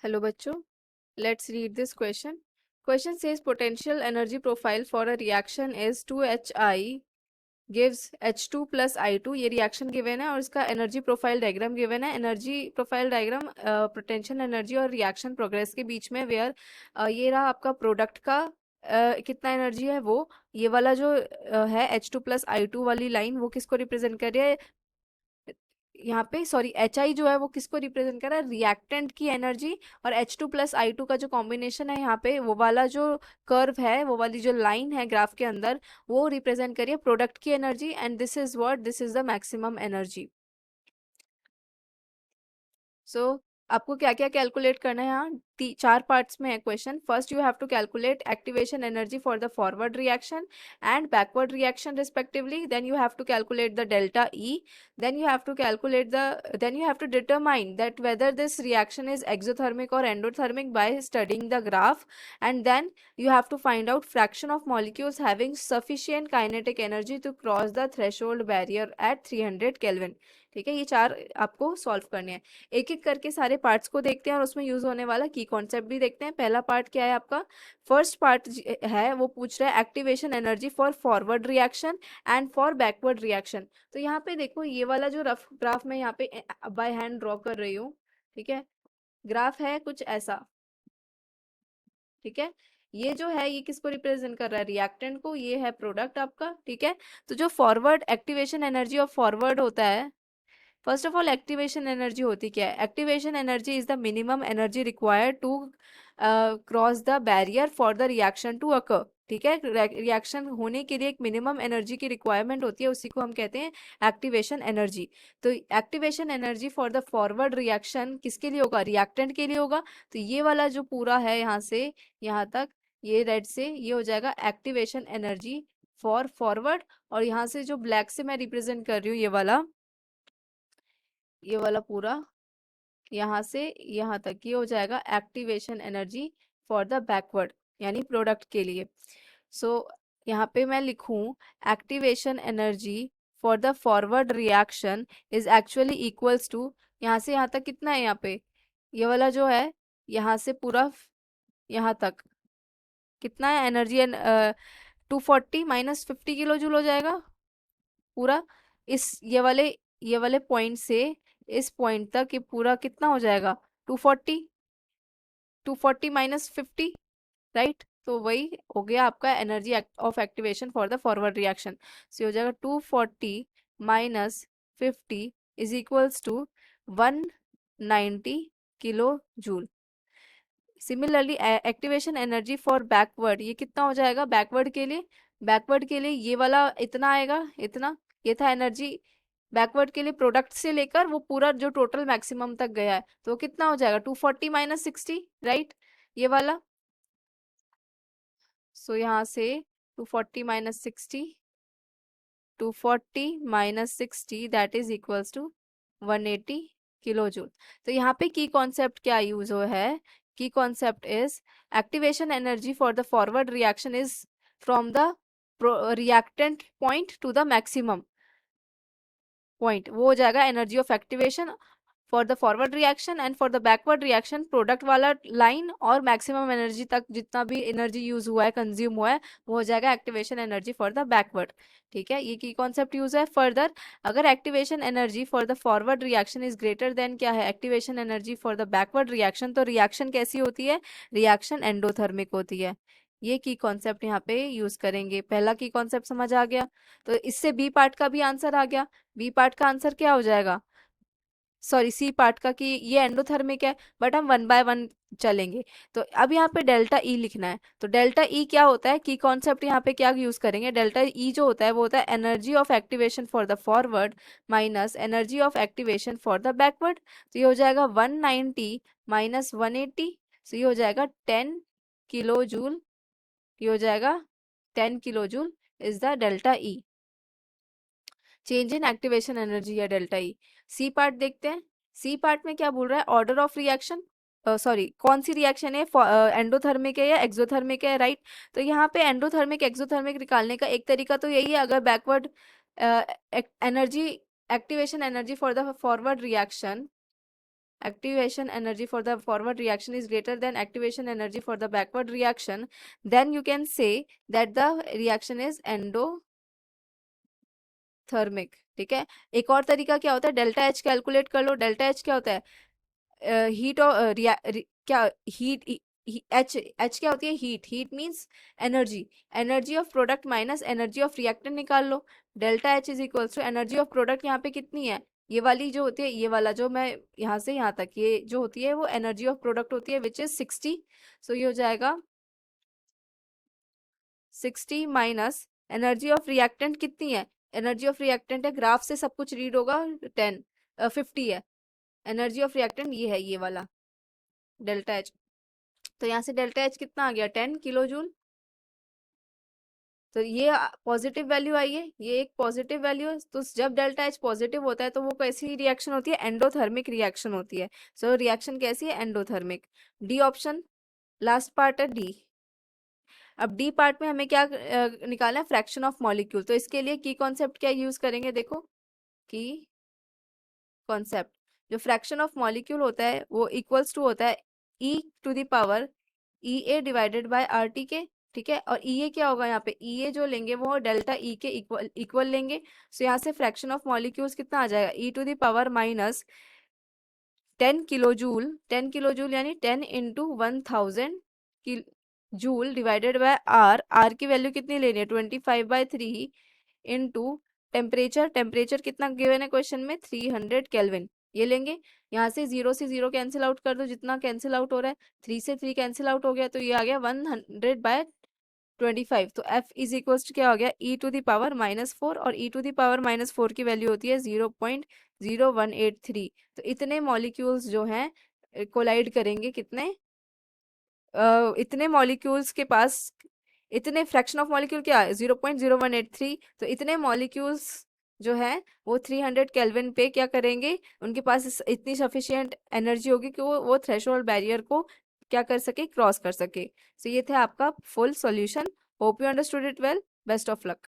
Hello बच्चों, let's read this question. Question says potential energy profile for a reaction is 2HI gives H2 plus I2. ये reaction given है और इसका energy profile diagram given है. Energy profile diagram potential energy और reaction progress के बीच में where ये रहा आपका product का कितना एनर्जी है वो ये वाला जो है H2 प्लस I2 वाली लाइन वो किसको रिप्रेजेंट कर रही है यहाँ पे सॉरी एच आई जो है वो किसको रिप्रेजेंट कर रहा है रिएक्टेंट की एनर्जी और H two plus I two का जो कॉम्बिनेशन है यहाँ पे वो वाला जो कर्व है वो वाली जो लाइन है ग्राफ के अंदर वो रिप्रेजेंट करिए प्रोडक्ट की energy and this is what this is the maximum energy so आपको क्या क्या कैलकुलेट करना है यहाँ चार पार्ट्स में है question first you have to calculate activation energy for the forward reaction and backward reaction respectively then you have to calculate the delta E then you have to calculate the then you have to determine that whether this reaction is exothermic or endothermic by studying the graph and then you have to find out fraction of molecules having sufficient kinetic energy to cross the threshold barrier at 300 Kelvin ठीक है ये चार आपको solve करने हैं एक एक करके सारे पार्ट्स को देखते हैं और उसमें यूज होने वाला की कॉन्सेप्ट भी देखते हैं पहला पार्ट क्या है आपका फर्स्ट पार्ट है वो पूछ रहा है activation energy for forward reaction and for backward reaction तो यहाँ पे देखो ये वाला जो रफ ग्राफ मैं यहाँ पे बाय हैंड ड्रॉ कर रही हूँ ठीक है ग्राफ है कुछ ऐसा ठीक है ये जो है ये किसको रिप्रेजेंट कर रहा है रिएक्टेंट को ये है प्रोडक्ट आपका ठीक है तो जो forward activation energy of forward होता है first of all activation energy होती क्या है activation energy is the minimum energy required to cross the barrier for the reaction to occur ठीक है रिएक्शन होने के लिए एक मिनिमम एनर्जी की रिक्वायरमेंट होती है उसी को हम कहते हैं एक्टिवेशन एनर्जी तो activation energy for the forward reaction किसके लिए होगा रिएक्टेंट के लिए होगा तो ये वाला जो पूरा है यहाँ से यहाँ तक ये रेड से ये हो जाएगा एक्टिवेशन एनर्जी फॉर फॉरवर्ड और यहाँ से जो ब्लैक से मैं रिप्रेजेंट कर रही हूँ ये वाला पूरा यहाँ से यहाँ तक ये हो जाएगा activation energy for the backward यानी प्रोडक्ट के लिए सो यहाँ पे मैं लिखूं activation energy for the forward reaction is actually equals to यहाँ से यहाँ तक कितना है यहाँ पे ये वाला जो है यहाँ से पूरा यहाँ तक कितना है एनर्जी 240 माइनस 50 किलो जूल हो जाएगा पूरा इस ये वाले पॉइंट से इस पॉइंट तक ये पूरा कितना हो जाएगा 240 माइनस 50 राइट तो वही हो गया आपका energy of activation for the forward reaction so हो जाएगा 240 minus 50 is equals to 190 kilo joule similarly activation energy for backward ये कितना हो जाएगा बैकवर्ड के लिए ये वाला इतना आएगा इतना ये था एनर्जी बैकवर्ड के लिए प्रोडक्ट से लेकर वो पूरा जो टोटल मैक्सिमम तक गया है तो कितना हो जाएगा 240 माइनस 60 राइट ये वाला सो यहाँ से 240 minus 60 240 minus 60 that is equals to 180 kilo joule तो यहाँ पे की कॉन्सेप्ट क्या यूज हो है की concept is activation energy for the forward reaction is from the reactant point two the maximum point वो हो जाएगा energy of activation for the forward reaction and for the backward reaction product वाला line और maximum energy तक जितना भी energy use हुआ है कंज्यूम हुआ है वो हो जाएगा activation energy for the backward ठीक है ये की कॉन्सेप्ट यूज है फर्दर अगर activation energy for the forward reaction is greater than क्या है activation energy for the backward reaction तो रिएक्शन कैसी होती है रिएक्शन एंडोथर्मिक होती है ये की कॉन्सेप्ट यहाँ पे यूज करेंगे पहला की कॉन्सेप्ट समझ आ गया तो इससे बी पार्ट का भी आंसर आ गया बी पार्ट का आंसर क्या हो जाएगा सॉरी सी पार्ट का कि ये एंडोथर्मिक है बट हम वन बाय वन चलेंगे तो अब यहाँ पे डेल्टा ई लिखना है तो डेल्टा ई क्या होता है की कॉन्सेप्ट यहाँ पे क्या यूज करेंगे डेल्टा ई जो होता है वो होता है energy of activation for the forward minus energy of activation for the backward तो ये हो जाएगा 190 माइनस 180 तो ये हो जाएगा 10 किलो जूल ये हो जाएगा 10 kilo joule is the delta E change in activation energy या डेल्टा ई सी पार्ट देखते हैं सी पार्ट में क्या बोल रहा है ऑर्डर ऑफ रिएक्शन सॉरी कौन सी रिएक्शन है एंडोथर्मिक है या एक्सोथर्मिक है राइट तो यहाँ पे एंडोथर्मिक एक्सोथर्मिक निकालने का एक तरीका तो यही है अगर backward energy activation energy for the forward reaction activation energy for the forward reaction is greater than activation energy for the backward reaction, then you can say that the reaction is endothermic. ठीक है, एक और तरीका क्या होता है, delta H calculate कर लो। Delta H क्या होता है, हीट और क्या हीट, एच एच क्या होती है, heat. Heat means energy, energy of product minus energy of reactant निकाल लो। Delta H is equals to energy of product, यहाँ पे कितनी है, ये वाली जो होती है, ये वाला जो मैं यहाँ से यहाँ तक ये जो होती है वो एनर्जी ऑफ प्रोडक्ट होती है विच इज 60। सो ये हो जाएगा 60 माइनस एनर्जी ऑफ रिएक्टेंट कितनी है, एनर्जी ऑफ रिएक्टेंट है, ग्राफ से सब कुछ रीड होगा, 50 है एनर्जी ऑफ रिएक्टेंट, ये है ये वाला डेल्टा एच। तो यहाँ से डेल्टा एच कितना आ गया, 10 किलो जूल। तो ये पॉजिटिव वैल्यू आई है, ये एक पॉजिटिव वैल्यू है। तो जब डेल्टा एच पॉजिटिव होता है तो वो कैसी रिएक्शन होती है, एंडोथर्मिक रिएक्शन होती है। सो रिएक्शन कैसी है, endothermic. D option, last part है डी। अब डी पार्ट में हमें क्या निकालना है, फ्रैक्शन ऑफ मॉलिक्यूल। तो इसके लिए की कॉन्सेप्ट क्या यूज करेंगे, देखो की कॉन्सेप्ट, जो फ्रैक्शन ऑफ मॉलिक्यूल होता है वो इक्वल्स टू होता है E to the power E A divided by R T के। ठीक है, और ई ए क्या होगा, यहाँ पे ई ए जो लेंगे वो डेल्टा ई के इक्वल लेंगे। सो यहाँ से फ्रैक्शन ऑफ मॉलिक्यूल्स कितना आ जाएगा, E to the power minus 10 kilo joule. 10 kilo joule यानी 10 into 1000 joule divided by R. R की वैल्यू कितनी लेनी है, 25/3 इंटू टेम्परेचर। टेम्परेचर कितना गिवन है क्वेश्चन में, 300 केल्विन। ये लेंगे, यहाँ से 0 से 0 कैंसिल आउट कर दो, जितना कैंसिल आउट हो रहा है, 3 से 3 कैंसिल आउट हो गया, तो ये आ गया 100/25। तो F इज इक्वल्स टू क्या हो गया, e टू द पावर -4, और e टू द पावर -4 की वैल्यू होती है 0.0183। तो इतने मॉलिक्यूल्स जो हैं कोलाइड करेंगे, कितने इतने मॉलिक्यूल्स के पास, इतने फ्रैक्शन ऑफ मॉलिक्यूल क्या है, 0.0183। तो इतने मॉलिक्यूल्स जो है वो 300 केल्विन पे क्या करेंगे, उनके पास इतनी सफिशिएंट एनर्जी होगी कि वो थ्रेशोल्ड बैरियर को क्या कर सके, क्रॉस कर सके। सो ये थे आपका full solution. Hope you understood it well. Best of luck.